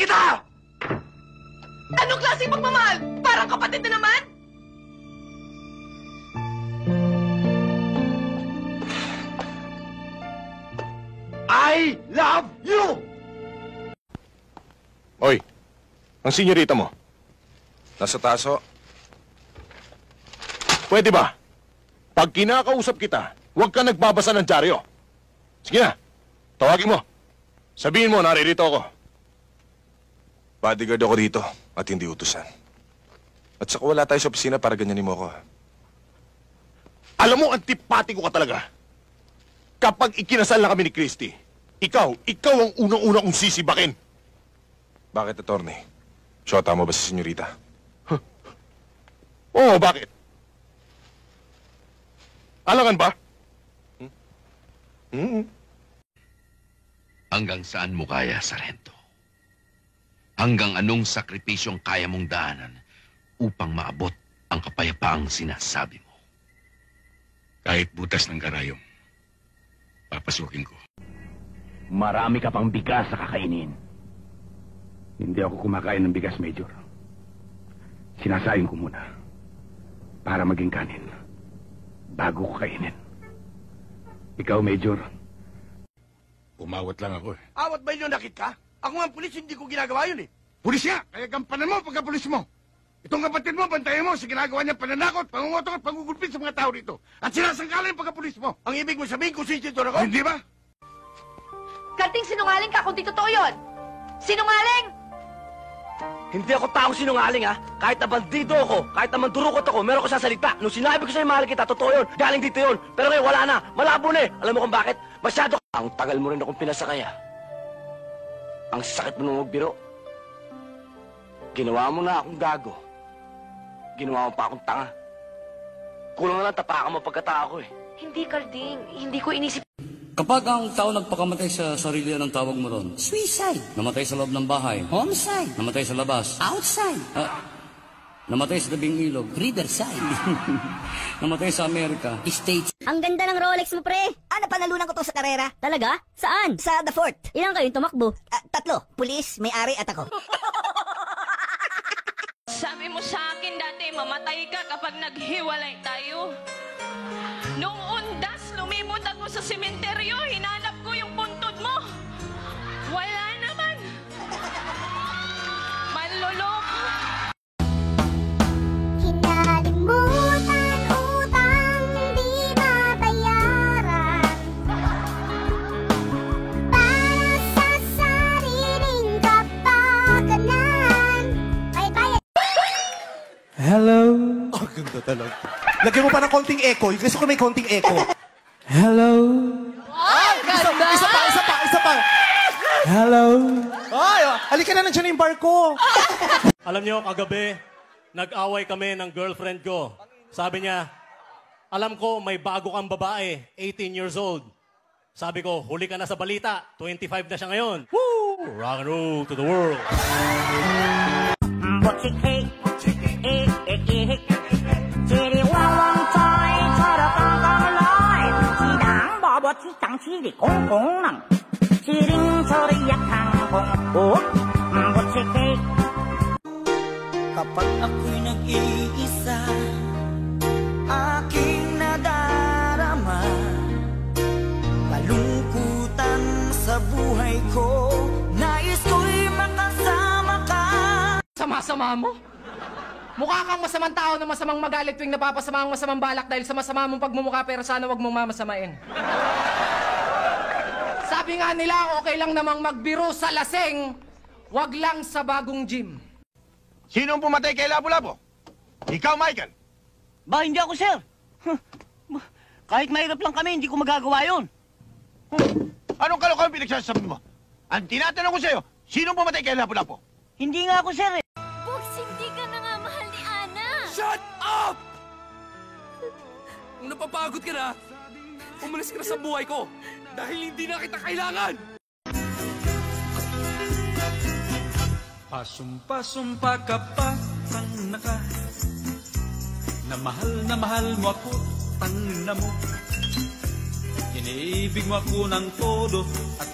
kita! Anong klaseng pagmamahal? Parang kapatid na naman? I love you! Hoy, ang senyorita mo. Nasa taso. Pwede ba? Pag kinakausap kita, huwag ka nagbabasa ng dyaryo. Sige na, tawagin mo. Sabihin mo, naririto ako. Bodyguard ako dito at hindi utusan. At saka wala tayo sa opisina para ganyanin mo ako. Alam mo, antipatiko ka talaga. Kapag ikinasal na kami ni Christy, ikaw ang unang-una kong sisibakin. Bakit, attorney? Shota mo ba si senyorita? Huh? Oo, bakit? Alangan ba? Hanggang saan mo kaya, Sargento? Hanggang anong sakripisyong kaya mong daanan upang maabot ang kapayapaang sinasabi mo? Kahit butas ng karayom, papasukin ko. Marami ka pang bigas sa kakainin. Hindi ako kumakain ng bigas, Major. Sinasain ko muna para maging kanin bago ko kainin. Ikaw, Major. Umawat lang ako eh. Awat ba yun nakit ka? Ako nga ang pulis, hindi ko ginagawa yun eh. Pulis nga! Kaya gampanan mo pagka-pulis mo. Itong kapatid mo, bantayan mo sa ginagawa niya pananakot, pangungutong at pangugulpit sa mga tao rito. At sinasangkalan yung pagka-pulis mo. Ang ibig mo sabihin kung sinsintor ako? Hindi ba? Kanting sinungaling ka kung di totoo yun! Sinungaling! Hindi ako tao sinungaling, ha? Kahit na bandido ako, kahit na mandurukot ako, meron ko sasalita. Nung sinabi ko sa'yo mahal kita, totoo yun. Galing dito yun. Pero ngayon wala na. Malabo na eh. Alam mo kung bakit? Masyado. Ang tagal mo rin akong pinasakaya. Ang sakit mo nung magbiro. Ginawa mo na akong gago. Ginawa mo pa akong tanga. Kulang na lang tapakan mo pagkatao ko eh. Hindi, Carding. Hindi ko inisip. Kapag ang tao nagpakamatay sa sarili, anong tawag mo ron? Suicide. Namatay sa loob ng bahay. Homicide. Namatay sa labas. Outside. Namatay sa tabing ilog. Riverside. Namatay sa Amerika. States. Ang ganda ng Rolex mo, pre. Napanalunan ko to sa karera. Talaga? Saan? Sa The Fort. Ilang kayong tumakbo? 3. Pulis, may-ari at ako. Sabi mo sa akin dati, mamatay ka kapag naghiwalay tayo. Nung undas, lumimot ako sa sementeryo, hinanap ko yung puntod mo. Wala naman. Manloloko. Kinalimutan utang di mabayaran. Para sa sariling kapakanan. Bayad. Hello? Oh, ganda talaga. Lagyan mo pa ng konting echo. Gusto ko may konting echo. Hello? Ay, ganda! Isa pa. Hello? Ay, halika na, nandiyan na yung bar ko. Alam niyo, kagabi, nag-away kami ng girlfriend ko. Sabi niya, alam ko may bago kang babae, 18 years old. Sabi ko, huli ka na sa balita, 25 na siya ngayon. Woo! Rock and roll to the world. Kapag ako'y nag-iisa, aking nadarama kalungkutan sa buhay ko. Nais ko'y makasama ka. Sama-sama mo? Mukha kang masamang tao na masamang magalit tuwing napapasama ang masamang balak dahil sa masama mong pagmumukha, pero sana wag mong mamasamain. Sabi nga nila, okay lang namang magbiro sa laseng, wag lang sa bagong gym. Sinong pumatay kay Labo-Labo? Ikaw, Michael. Ba, hindi ako, sir. Kahit mahirap lang kami, hindi ko magagawa yun. Anong kalokohan pinagsasabi mo? Ang tinatanong ko sa'yo, sinong pumatay kay Labo-Labo? Hindi nga ako, sir, eh. Bugs, hindi ka na nga mahal ni Ana. Shut up! Kung napapagod ka na, umalis ka na sa buhay ko dahil hindi na kita kailangan! Pasumpa ka pa, naka. Na mahal mo ako, tangina mo. Iniibig mo ako ng todo at